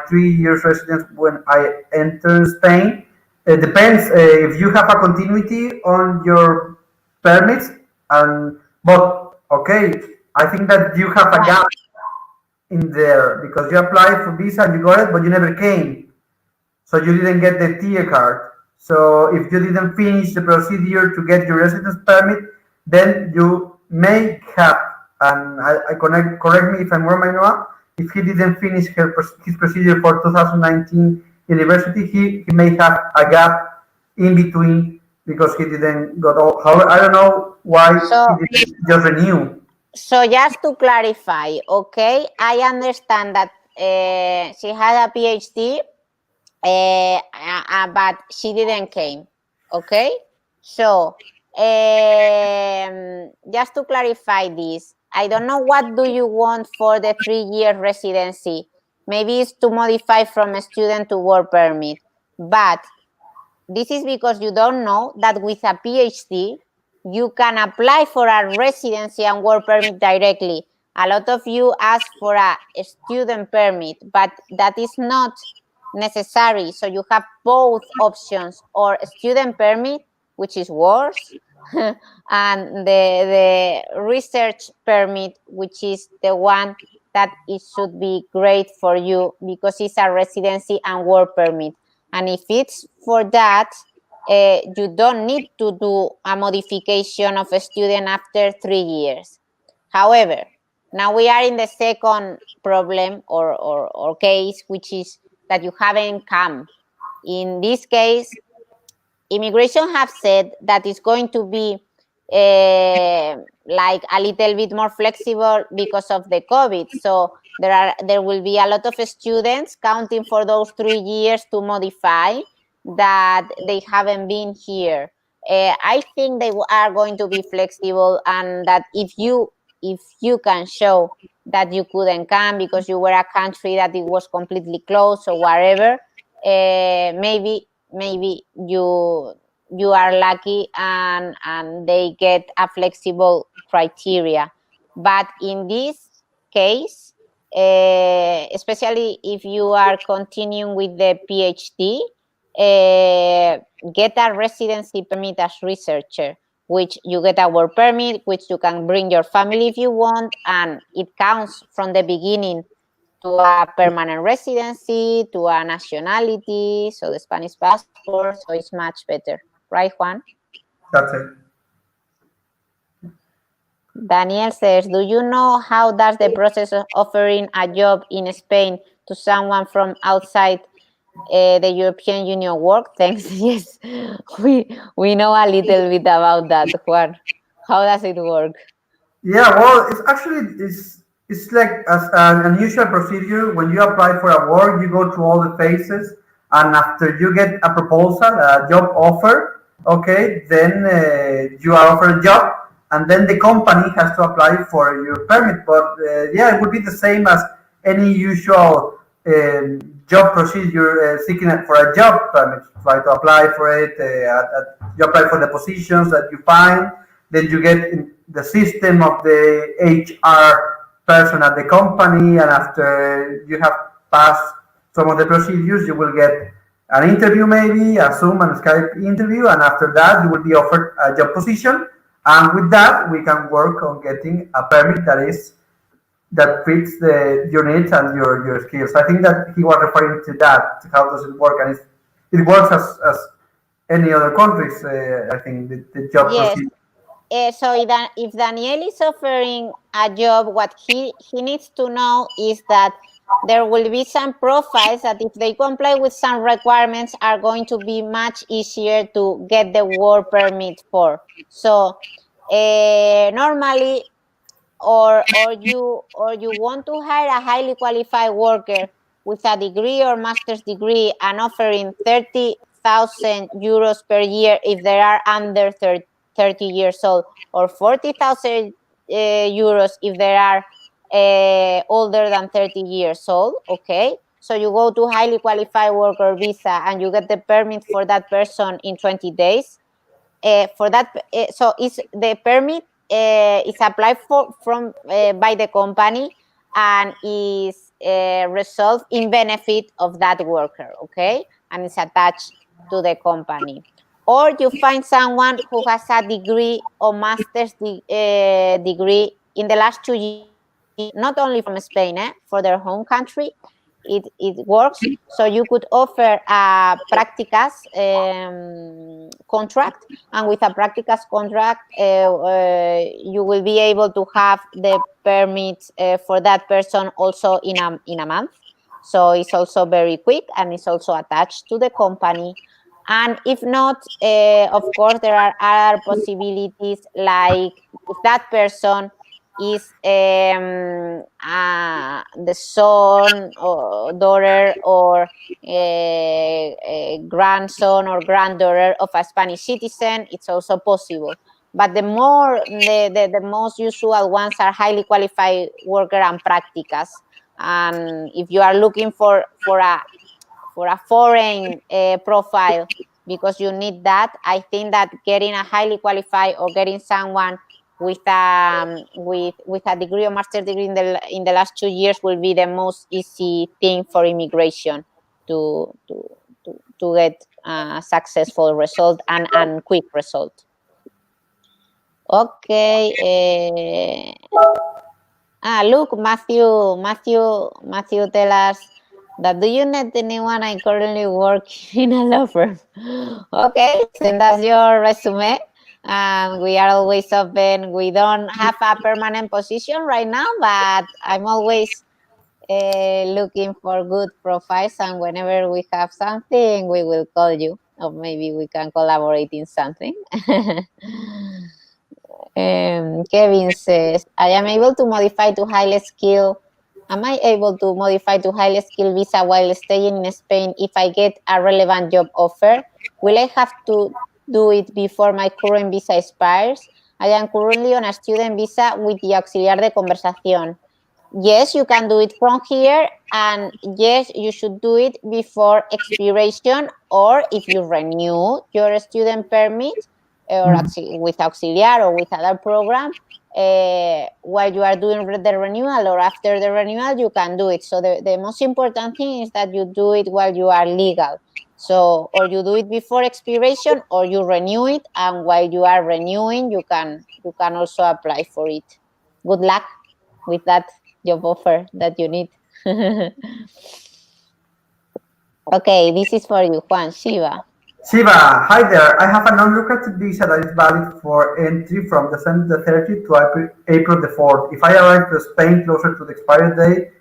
3 years residence when I enter Spain? It depends if you have a continuity on your permits, but okay, I think that you have a gap in there because you applied for visa and you got it, but you never came. So you didn't get the TIA card. So if you didn't finish the procedure to get your residence permit, then you may have, and correct me if I'm wrong, Mainoa, if he didn't finish his procedure for 2019 university, he may have a gap in between because he didn't got all. However, I don't know why he didn't just renew. So just to clarify, okay, I understand that she had a PhD, but she didn't came, okay? So just to clarify this, I don't know what do you want for the 3-year residency. Maybe it's to modify from a student to work permit, but this is because you don't know that with a PhD, you can apply for a residency and work permit directly. A lot of you ask for a student permit, but that is not necessary. So you have both options, or a student permit, which is worse, and the research permit, which is the one that it should be great for you because it's a residency and work permit. And if it's for that, you don't need to do a modification of a student after 3 years. However, now we are in the second problem or case, which is that you haven't come. In this case, immigration have said that it's going to be like a little bit more flexible because of the COVID. So there will be a lot of students counting for those 3 years to modify that they haven't been here. I think they are going to be flexible, and that if you can show that you couldn't come because you were a country that it was completely closed or whatever, maybe you are lucky and they get a flexible criteria. But in this case, especially if you are continuing with the PhD, get a residency permit as researcher, which you get a work permit, which you can bring your family if you want, and it counts from the beginning to a permanent residency, to a nationality, so the Spanish passport, so it's much better. Right, Juan? That's it. Daniel says, do you know how does the process of offering a job in Spain to someone from outside the European Union work? Thanks. Yes, we know a little bit about that, Juan. How does it work? Yeah, well, it's like as an unusual procedure. When you apply for a work, you go through all the phases, and after you get a proposal, a job offer, okay, then you are offered a job, and then the company has to apply for your permit. But yeah, it would be the same as any usual job procedure seeking for a job permit. Try to apply for it. You apply for the positions that you find, then you get in the system of the HR person at the company, and after you have passed some of the procedures, you will get an interview, maybe a Zoom and Skype interview, and after that, you will be offered a job position. And with that, we can work on getting a permit that fits your needs and your skills. I think that he was referring to that. How does it work? And it works as any other countries. I think the job Yes. procedure. So if Daniel is offering a job, what he needs to know is that there will be some profiles that, if they comply with some requirements, are going to be much easier to get the work permit for. So normally, or you want to hire a highly qualified worker with a degree or master's degree and offering 30,000 euros per year if they are under 30 years old, or 40,000 euros if they are older than 30 years old, okay? So you go to highly qualified worker visa and you get the permit for that person in 20 days. For that, so is the permit is applied from by the company and is resolved in benefit of that worker, okay? And it's attached to the company. Or you find someone who has a degree or master's degree in the last 2 years, not only from Spain, for their home country. It works. So you could offer a practicas contract, and with a practicas contract, you will be able to have the permit for that person also in a month. So it's also very quick, and it's also attached to the company. And if not, of course, there are other possibilities, like if that person is the son or daughter or grandson or granddaughter of a Spanish citizen, it's also possible. But the most usual ones are highly qualified worker and practicas. And if you are looking for a foreign profile because you need that. I think that getting a highly qualified or getting someone with a degree or master degree in the last 2 years will be the most easy thing for immigration to get a successful result and quick result. Okay. Look, Matthew tell us that, do you need anyone? I currently work in a law firm. Okay, send us your resume. We are always open. We don't have a permanent position right now, but I'm always looking for good profiles. And whenever we have something, we will call you, or maybe we can collaborate in something. Kevin says, I am able to modify to highly skill. Am I able to modify to highly skill visa while staying in Spain if I get a relevant job offer? Will I have to do it before my current visa expires? I am currently on a student visa with the auxiliar de conversación. Yes, you can do it from here, and yes, you should do it before expiration, or if you renew your student permit or with auxiliar or with other program, while you are doing the renewal or after the renewal, you can do it. So the most important thing is that you do it while you are legal. So, or you do it before expiration, or you renew it, and while you are renewing, you can also apply for it. Good luck with that job offer that you need. Okay, this is for you, Juan. Shiva. Shiva, hi there. I have a non-lucrative visa that is valid for entry from December the 30th to April the 4th. If I arrive to Spain closer to the expiry date,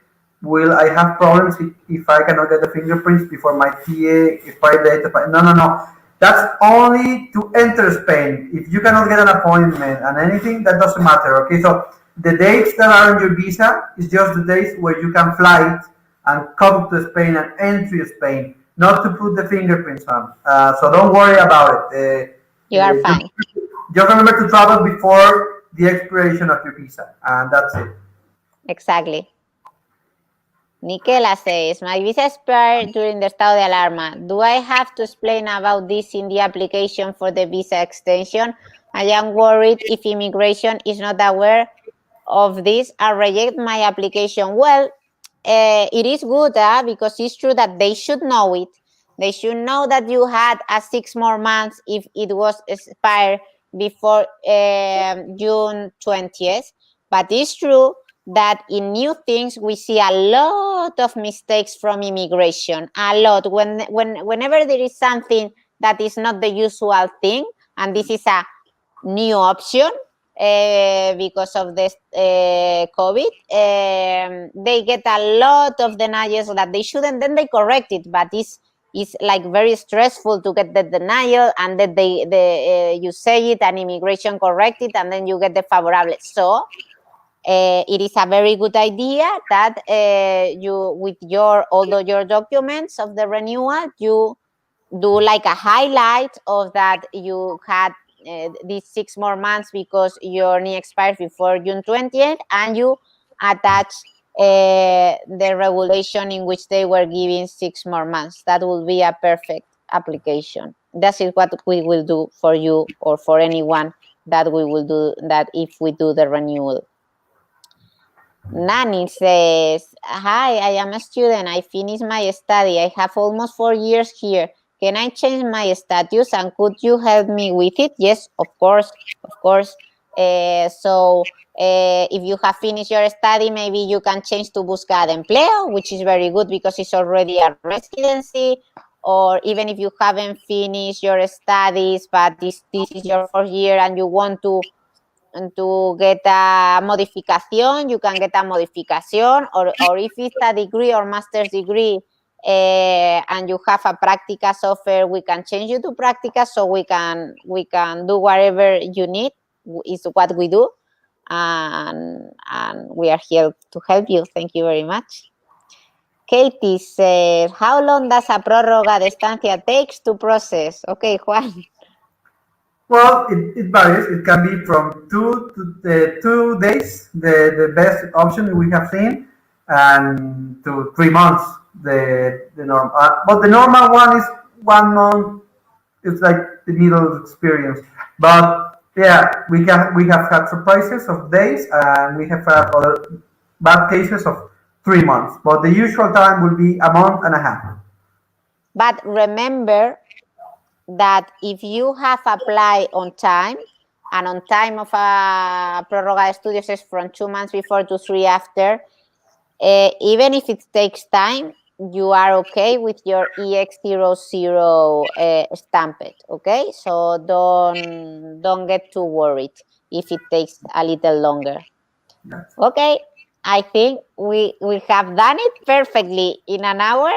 will I have problems if I cannot get the fingerprints before my TA expiry date? No. That's only to enter Spain. If you cannot get an appointment and anything, that doesn't matter. Okay, so the dates that are on your visa is just the dates where you can fly it and come to Spain and enter Spain, not to put the fingerprints on. So don't worry about it. You are fine. Just remember to travel before the expiration of your visa, and that's it. Exactly. Niquela says, my visa expired during the estado de alarma. Do I have to explain about this in the application for the visa extension? I am worried if immigration is not aware of this and reject my application. Well, it is good because it's true that they should know it. They should know that you had 6 more months if it was expired before June 20th. But it's true that in new things we see a lot of mistakes from immigration. A lot. Whenever there is something that is not the usual thing, and this is a new option, because of this COVID, they get a lot of denials that they shouldn't, then they correct it, but it's like very stressful to get the denial, and then you say it and immigration correct it, and then you get the favorable. So it is a very good idea that you, with all your documents of the renewal, you do like a highlight of that you had these 6 more months because your NIE expires before June 20th, and you attach the regulation in which they were giving 6 more months. That will be a perfect application. That is what we will do for you or for anyone that we will do that if we do the renewal. Nani says, hi, I am a student. I finished my study. I have almost 4 years here. Can I change my status, and could you help me with it? Yes, of course. So if you have finished your study, maybe you can change to Busca de Empleo, which is very good because it's already a residency. Or even if you haven't finished your studies, but this is your 4th year and you want to get a modificación, you can get a modificación, or if it's a degree or master's degree and you have a practicas offer, we can change you to practicas, so we can do whatever you need, is what we do, and we are here to help you. Thank you very much. Katie says, how long does a prórroga de estancia takes to process? Okay, Juan. Well, it varies. It can be from 2 to 2 days, the best option we have seen, and to 3 months, the norm. But the normal one is 1 month it's like the middle experience. But yeah, we have had surprises of days, and we have had other bad cases of 3 months. But the usual time will be a month and a half. But remember that if you have applied on time, and on time of a prórroga de estudios is from 2 months before to 3 after, even if it takes time, you are okay with your EX00 stamped, okay? So don't get too worried if it takes a little longer. Yes. Okay, I think we have done it perfectly in an hour.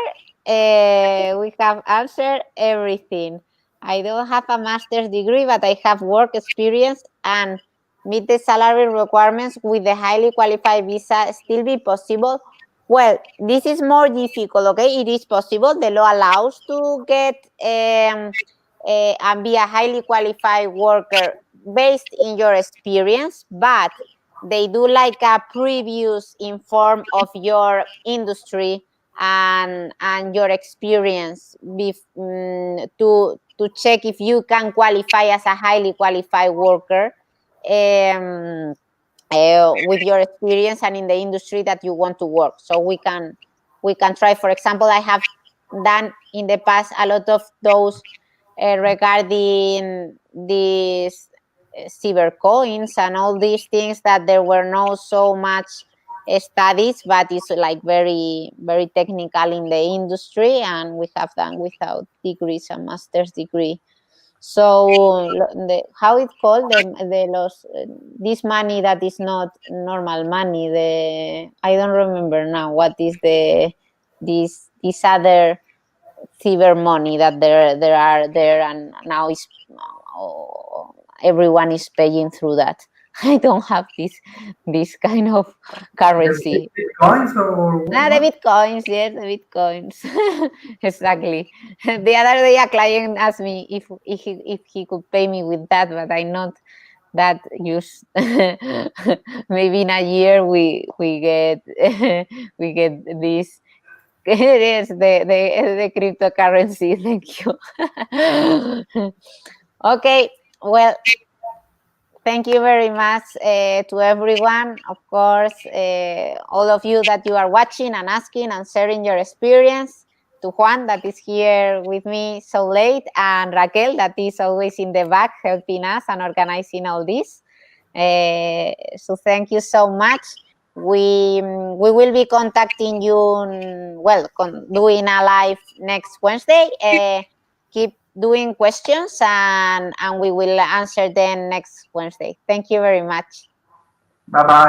We have answered everything. I don't have a master's degree, but I have work experience and meet the salary requirements with the highly qualified visa still be possible? Well, this is more difficult, okay? It is possible. The law allows to get and be a highly qualified worker based in your experience, but they do like a previous inform of your industry and your experience to check if you can qualify as a highly qualified worker with your experience and in the industry that you want to work. So we can try. For example, I have done in the past a lot of those regarding these cyber coins and all these things that there were no so much studies, but it's like very technical in the industry, and we have done without degrees, a master's degree. So how it's called, this money that is not normal money, I don't remember now what is this other cyber money that there are there, and now is everyone is paying through that. I don't have this kind of currency. Bitcoins or what? The bitcoins, yes, the bitcoins. Exactly. The other day, a client asked me if he could pay me with that, but I not that use. Maybe in a year we get we get this. It is the cryptocurrency. Thank you. Okay. Well, thank you very much to everyone. Of course, all of you that you are watching and asking and sharing your experience. To Juan, that is here with me so late, and Raquel, that is always in the back helping us and organizing all this. So thank you so much. We will be contacting you, doing a live next Wednesday. Keep doing questions, and we will answer them next Wednesday. Thank you very much. Bye bye.